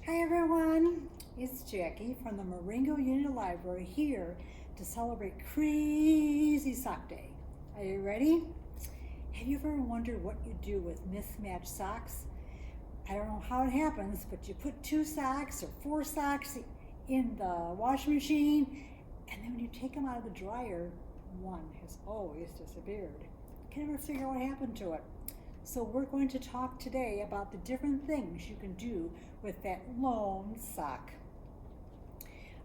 Hi everyone, it's Jackie from the Marengo-Union Library here to celebrate Crazy Sock Day. Are you ready? Have you ever wondered what you do with mismatched socks? I don't know how it happens, but you put 2 socks or 4 socks in the washing machine, and then when you take them out of the dryer, one has always disappeared. Can you ever figure out what happened to it? So we're going to talk today about the different things you can do with that lone sock.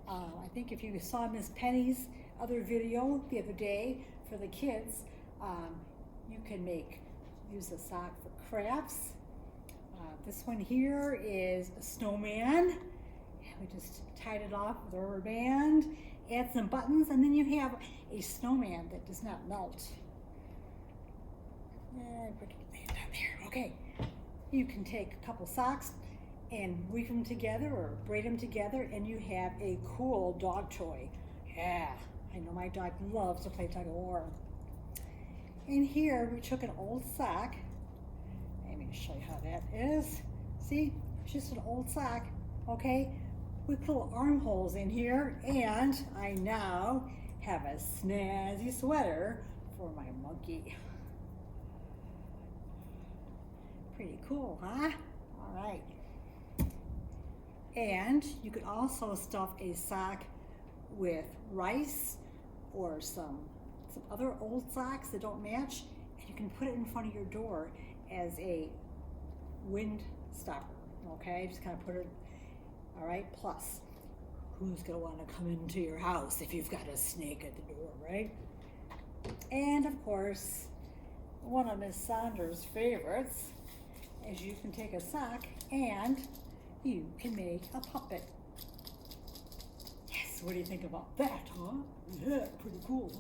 I think if you saw Miss Penny's other video the other day for the kids, you can use the sock for crafts. This one here is a snowman. We just tied it off with a rubber band, add some buttons, and then you have a snowman that does not melt. Put it down there. Okay, you can take a couple socks and weave them together or braid them together, and you have a cool dog toy. Yeah, I know my dog loves to play tug of war. And here we took an old sock. Let me show you how that is. See, it's just an old sock. Okay, we put little armholes in here, and I now have a snazzy sweater for my monkey. Pretty cool, huh? All right. And you could also stuff a sock with rice or some other old socks that don't match, and you can put it in front of your door as a wind stopper, okay? Just kind of put it, all right? Plus, who's gonna wanna come into your house if you've got a snake at the door, right? And of course, one of Miss Saunders' favorites is you can take a sock and you can make a puppet. Yes, what do you think about that, huh? Yeah, pretty cool,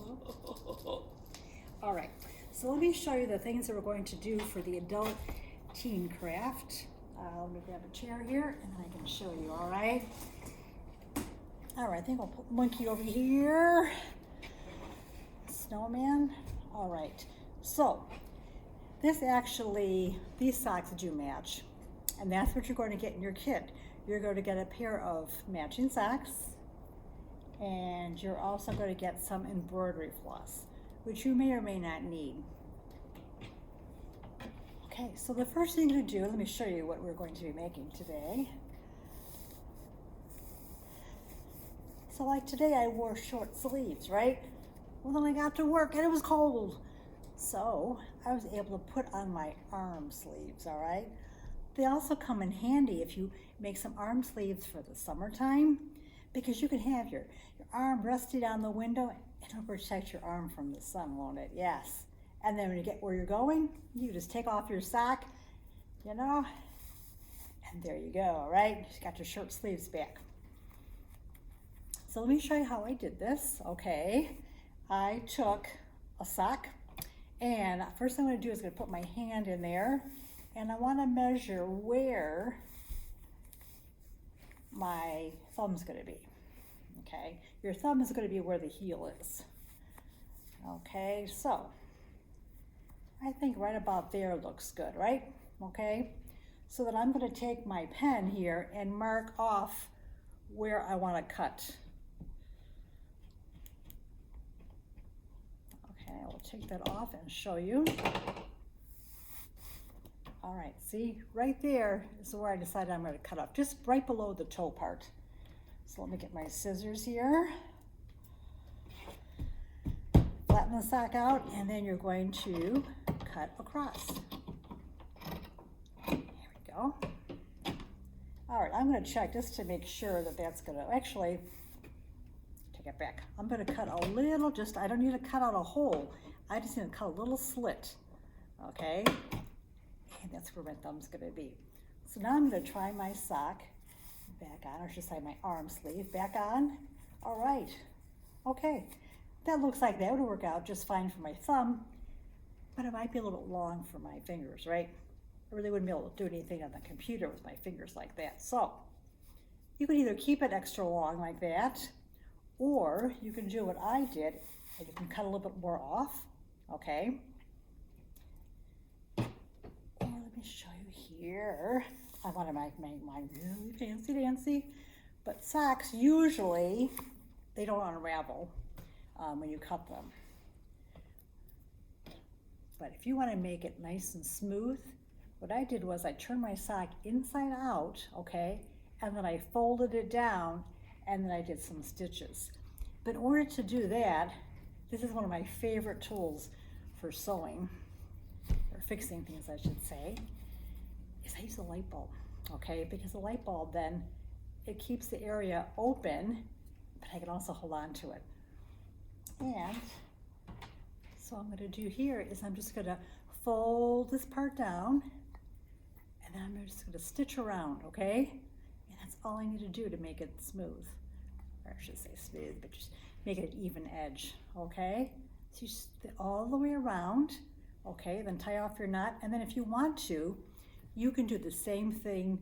huh? All right, so let me show you the things that we're going to do for the adult teen craft. Let me grab a chair here and I can show you, all right? All right, I think I'll put monkey over here. Snowman, all right. So, these socks do match, and that's what you're going to get in your kit. You're going to get a pair of matching socks, and you're also going to get some embroidery floss, which you may or may not need. Okay, so the first thing to do, let me show you what we're going to be making today. So like today I wore short sleeves, right? Well, then I got to work and it was cold. So I was able to put on my arm sleeves, all right? They also come in handy if you make some arm sleeves for the summertime, because you can have your arm rested on the window and it'll protect your arm from the sun, won't it? Yes. And then when you get where you're going, you just take off your sock, you know, and there you go, all right? You got your short sleeves back. So let me show you how I did this, okay? I took a sock, and first thing I'm gonna do is gonna put my hand in there, and I wanna measure where my thumb's gonna be, okay? Your thumb is gonna be where the heel is. Okay, so I think right about there looks good, right? Okay, so then I'm gonna take my pen here and mark off where I wanna cut. Okay, I will take that off and show you. All right, see, right there is where I decided I'm going to cut off, just right below the toe part. So let me get my scissors here. Flatten the sock out, and then you're going to cut across. There we go. All right, I'm going to check just to make sure that that's going to, actually, take it back. I'm going to cut a little, I don't need to cut out a hole. I just need to cut a little slit, okay? And that's where my thumb's going to be. So now I'm going to try my sock back on, or should I say my arm sleeve back on. All right, okay. That looks like that would work out just fine for my thumb, but it might be a little bit long for my fingers, right? I really wouldn't be able to do anything on the computer with my fingers like that. So you can either keep it extra long like that, or you can do what I did, and you can cut a little bit more off, okay? Or let me show you here. On want to make mine really fancy dancy. But socks, usually, they don't unravel when you cut them. But if you want to make it nice and smooth, what I did was I turned my sock inside out, okay, and then I folded it down, and then I did some stitches. But in order to do that, this is one of my favorite tools for sewing, or fixing things I should say, is I use a light bulb, okay? Because the light bulb then, it keeps the area open, but I can also hold on to it. And so what I'm gonna do here is I'm just gonna fold this part down, and then I'm just gonna stitch around, okay? And that's all I need to do to make it smooth. Or I should say smooth, but just make it an even edge, okay? So you just all the way around, okay? Then tie off your knot, and then if you want to, you can do the same thing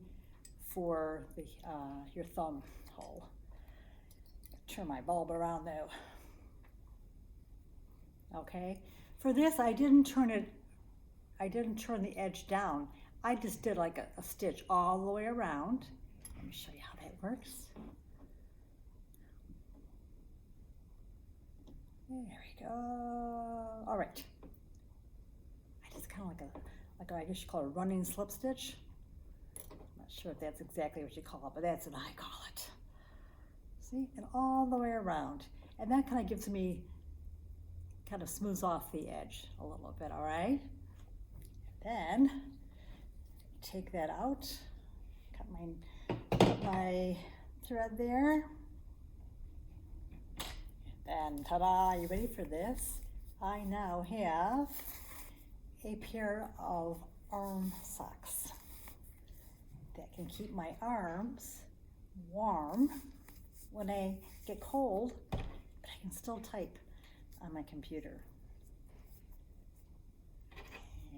for the your thumb hole. Turn my bulb around though. Okay, for this I didn't turn the edge down. I just did like a stitch all the way around. Let me show you how that works. There we go. All right. I just kind of like a, I guess you call it a running slip stitch. I'm not sure if that's exactly what you call it, but that's what I call it. See, and all the way around. And that kind of gives me, kind of smooths off the edge a little bit, all right? Then, take that out, cut my thread there. And ta-da, you ready for this? I now have a pair of arm socks that can keep my arms warm when I get cold, but I can still type on my computer.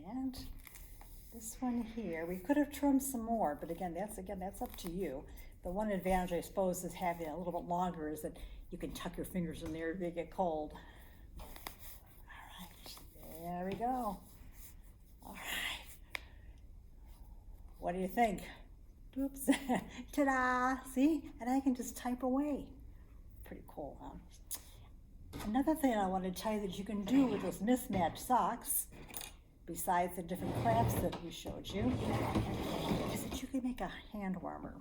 And this one here, we could have trimmed some more, but again, that's up to you. The one advantage, I suppose, is having a little bit longer is that you can tuck your fingers in there if they get cold. All right, there we go. All right. What do you think? Oops, ta-da, see? And I can just type away. Pretty cool, huh? Another thing I want to tell you that you can do with those mismatched socks, besides the different crafts that we showed you, is that you can make a hand warmer.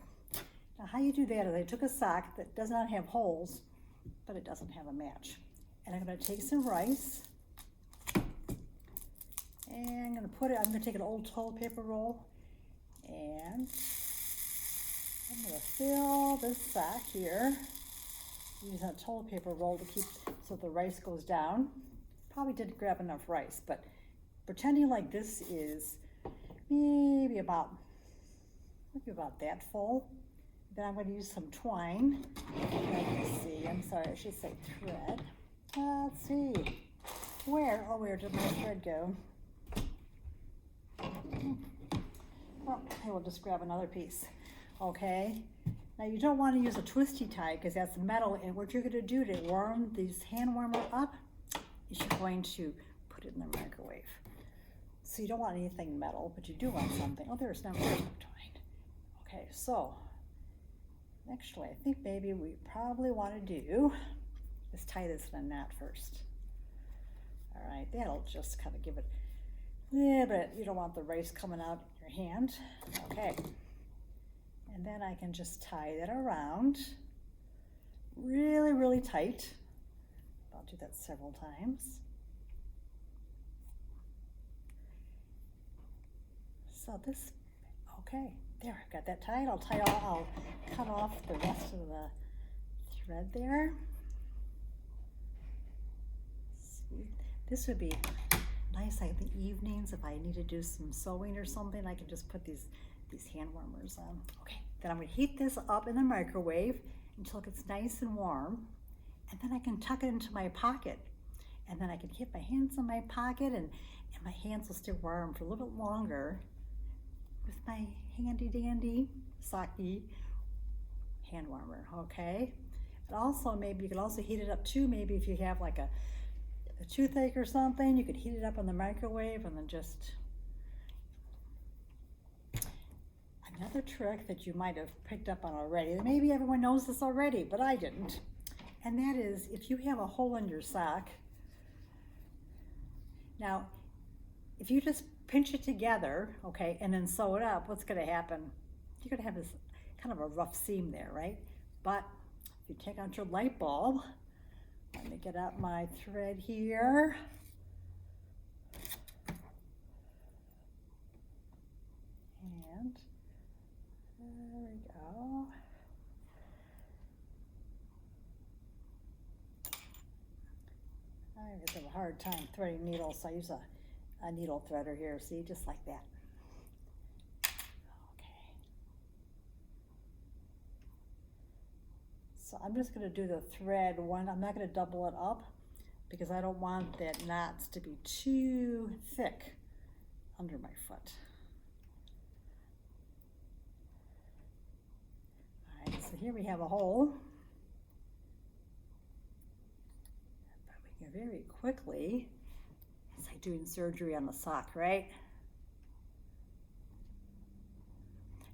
Now how you do that is I took a sock that does not have holes, but it doesn't have a match. And I'm going to take some rice, and I'm going to take an old toilet paper roll, and I'm going to fill this sock here. Use a toilet paper roll to keep so the rice goes down. Probably didn't grab enough rice, but pretending like this is maybe about that full. Then I'm going to use some twine. Let's see, I'm sorry, I should say thread. Let's see. Where did my thread go? Well, I will just grab another piece. Okay. Now you don't want to use a twisty tie because that's metal, and what you're going to do to warm these hand warmer up is you're going to put it in the microwave. So you don't want anything metal, but you do want something. Oh, there's no twine. Okay, so actually I think maybe we probably want to do is tie this in a knot first. All right, that'll just kind of give it a little bit. You don't want the rice coming out in your hand. Okay. And then I can just tie that around really, really tight. I'll do that several times. So this, okay, there, I've got that tied. I'll cut off the rest of the thread there. See, this would be nice like in the evenings if I need to do some sewing or something. I can just put these hand warmers on. Okay, then I'm going to heat this up in the microwave until it gets nice and warm, and then I can tuck it into my pocket, and then I can keep my hands in my pocket, and my hands will stay warm for a little bit longer with my handy dandy socky hand warmer. Okay, and also maybe you could also heat it up too. Maybe if you have like a toothache or something, you could heat it up in the microwave and then just, Another trick that you might have picked up on already, maybe everyone knows this already, but I didn't. And that is, if you have a hole in your sock, now, if you just pinch it together, okay, and then sew it up, what's gonna happen? You're gonna have this kind of a rough seam there, right? But if you take out your light bulb, let me get out my thread here. And there we go. I have a hard time threading needles, so I use a needle threader here, see, just like that. Okay. So I'm just gonna do the thread one. I'm not gonna double it up because I don't want that knots to be too thick under my foot. All right, so here we have a hole. Very quickly, it's like doing surgery on the sock, right?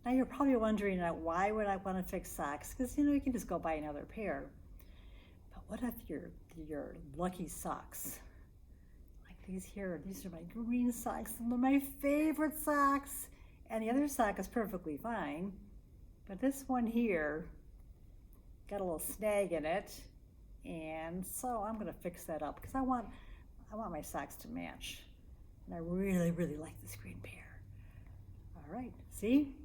Now you're probably wondering, why would I want to fix socks? Because you can just go buy another pair. But what if your lucky socks, like these here? These are my green socks, and they're my favorite socks. And the other sock is perfectly fine, but this one here got a little snag in it. And so I'm gonna fix that up because I want my socks to match. And I really, really like this green pair. All right, see?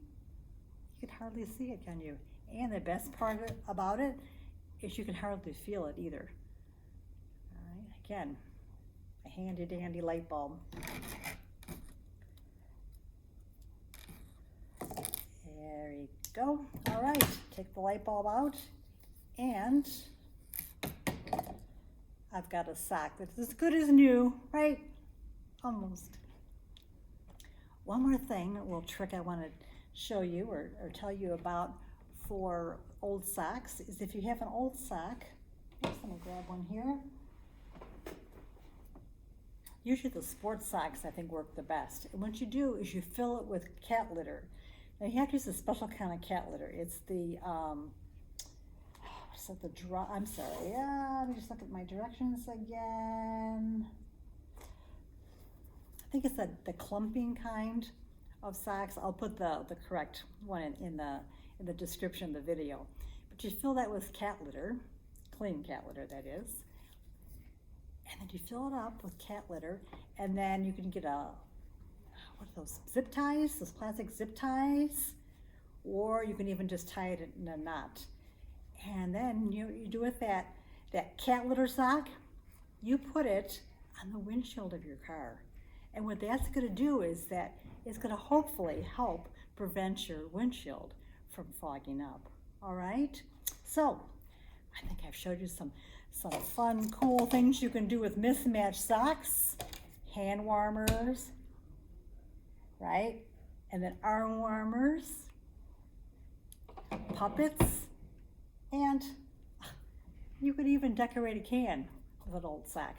You can hardly see it, can you? And the best part about it is you can hardly feel it either. All right, again, a handy dandy light bulb. There you go. All right, take the light bulb out, and I've got a sock that's as good as new, right? Almost. One more thing, a little trick I want to show you or tell you about for old socks is if you have an old sock, oops, let me grab one here. Usually the sports socks I think work the best. And what you do is you fill it with cat litter. Now you have to use a special kind of cat litter. It's the I'm sorry, let me just look at my directions again. I think it's the clumping kind of socks. I'll put the correct one in the description of the video. But you fill that with cat litter, clean cat litter that is. And then you fill it up with cat litter, and then you can get what are those zip ties, those plastic zip ties, or you can even just tie it in a knot. And then you do with that cat litter sock, you put it on the windshield of your car. And what that's gonna do is that it's gonna hopefully help prevent your windshield from fogging up, all right? So, I think I've showed you some fun, cool things you can do with mismatched socks, hand warmers, right? And then arm warmers, puppets, and you could even decorate a can with an old sock.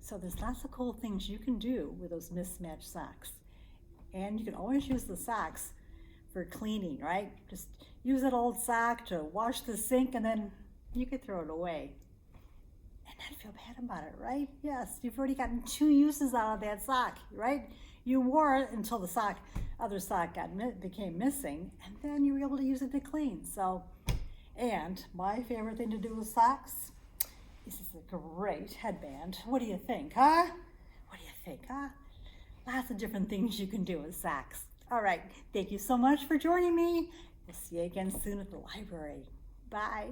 So there's lots of cool things you can do with those mismatched socks. And you can always use the socks for cleaning, right? Just use that old sock to wash the sink and then you could throw it away. And not feel bad about it, right? Yes, you've already gotten 2 uses out of that sock, right? You wore it until the other sock became missing, and then you were able to use it to clean. So, and my favorite thing to do with socks is this is a great headband. What do you think, huh? What do you think, huh? Lots of different things you can do with socks. All right, thank you so much for joining me. We'll see you again soon at the library. Bye.